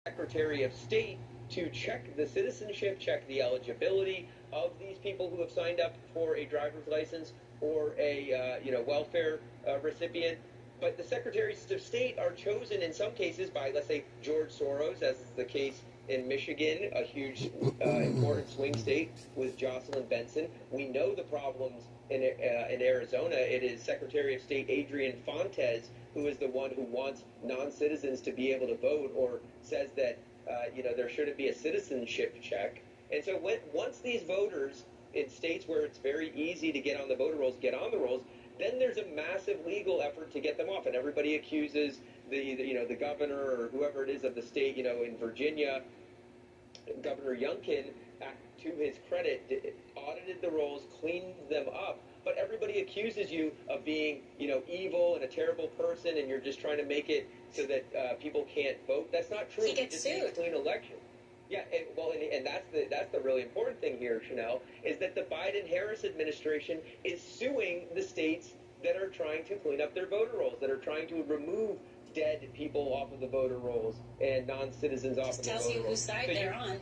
Secretary of State to check the citizenship, check the eligibility of these people who have signed up for a driver's license or a welfare recipient. But the Secretaries of State are chosen in some cases by, let's say, George Soros, as is the case in Michigan, a huge, important swing state with Jocelyn Benson. We know the problems in Arizona. It is Secretary of State Adrian Fontes who is the one who wants non-citizens to be able to vote, or says that there shouldn't be a citizenship check. And so once these voters in states where it's very easy to get on the voter rolls get on the rolls, then there's a massive legal effort to get them off, and everybody accuses the governor or whoever it is of the state. In Virginia, Governor Youngkin, to his credit, audited the rolls, cleaned them up. But everybody accuses you of being, evil and a terrible person, and you're just trying to make it so that people can't vote. That's not true. He gets sued. A clean election. Yeah, and that's the really important thing here, Chanel, is that the Biden-Harris administration is suing the states that are trying to clean up their voter rolls, that are trying to remove dead people off of the voter rolls and non-citizens off of the voter rolls. Just tells you whose side they're on.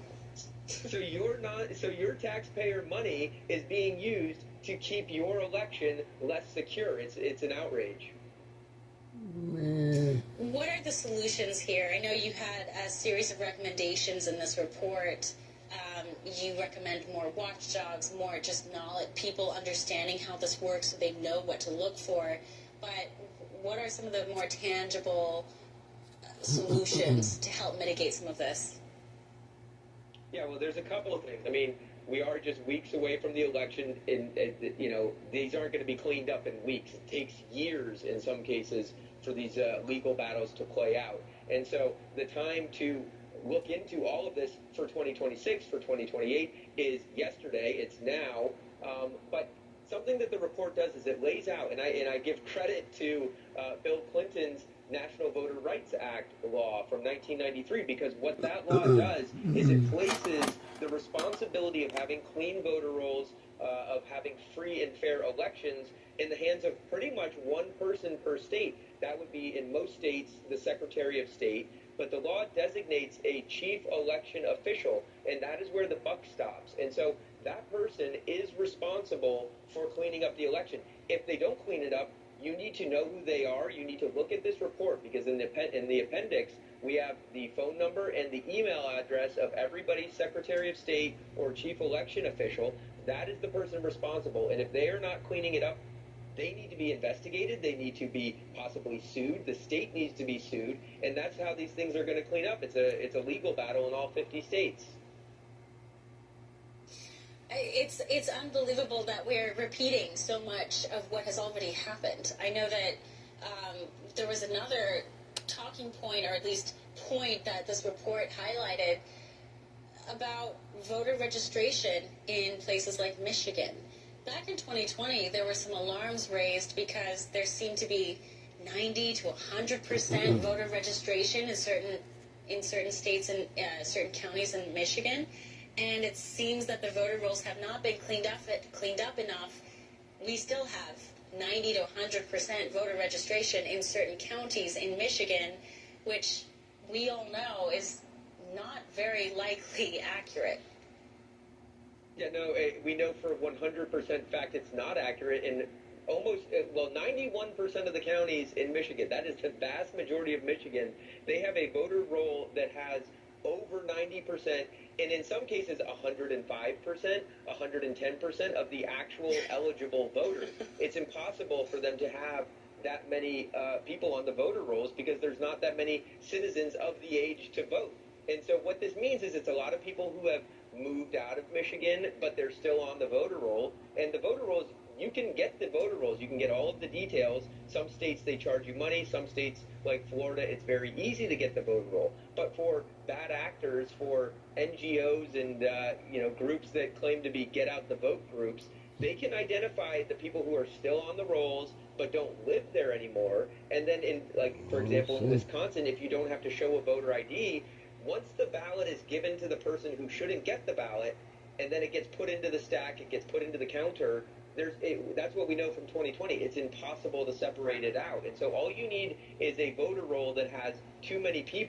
So your taxpayer money is being used to keep your election less secure. It's an outrage. What are the solutions here? I know you had a series of recommendations in this report. You recommend more watchdogs, more just knowledge, people understanding how this works so they know what to look for. But what are some of the more tangible solutions to help mitigate some of this? Yeah, well, there's a couple of things. I mean, we are just weeks away from the election, and these aren't going to be cleaned up in weeks. It takes years in some cases for these legal battles to play out. And so the time to look into all of this for 2026, for 2028 is yesterday. It's now. But something that the report does is it lays out, and I give credit to Bill Clinton's National Voter Rights Act law from 1993, because what that law does is it places the responsibility of having clean voter rolls, of having free and fair elections, in the hands of pretty much one person per state. That would be, in most states, the Secretary of State, but the law designates a chief election official, and that is where the buck stops. And so that person is responsible for cleaning up the election. If they don't clean it up, you need to know who they are. You need to look at this report, because in the appendix, we have the phone number and the email address of everybody's Secretary of State or chief election official. That is the person responsible. And if they are not cleaning it up, they need to be investigated. They need to be possibly sued. The state needs to be sued. And that's how these things are going to clean up. It's a legal battle in all 50 states. It's unbelievable that we're repeating so much of what has already happened. I know that there was another talking point, or at least point, that this report highlighted about voter registration in places like Michigan. Back in 2020, there were some alarms raised because there seemed to be 90 to 100% voter registration in certain states and certain counties in Michigan. And it seems that the voter rolls have not been cleaned up enough. We still have 90 to 100% voter registration in certain counties in Michigan, which we all know is not very likely accurate. Yeah, no, we know for 100% fact it's not accurate. And 91% of the counties in Michigan, that is the vast majority of Michigan, they have a voter roll that has over 90%, and in some cases 105%, 110% of the actual eligible voters. It's impossible for them to have that many people on the voter rolls, because there's not that many citizens of the age to vote. And so what this means is it's a lot of people who have moved out of Michigan, but they're still on the voter roll. And the voter rolls, you can get the voter rolls. You can get all of the details. Some states, they charge you money. Some states, like Florida, it's very easy to get the voter roll. But for bad actors, for NGOs and groups that claim to be get out the vote groups, they can identify the people who are still on the rolls but don't live there anymore. And then for example, in Wisconsin, if you don't have to show a voter ID, once the ballot is given to the person who shouldn't get the ballot, and then it gets put into the stack, it gets put into the counter, that's what we know from 2020. It's impossible to separate it out. And so all you need is a voter roll that has too many people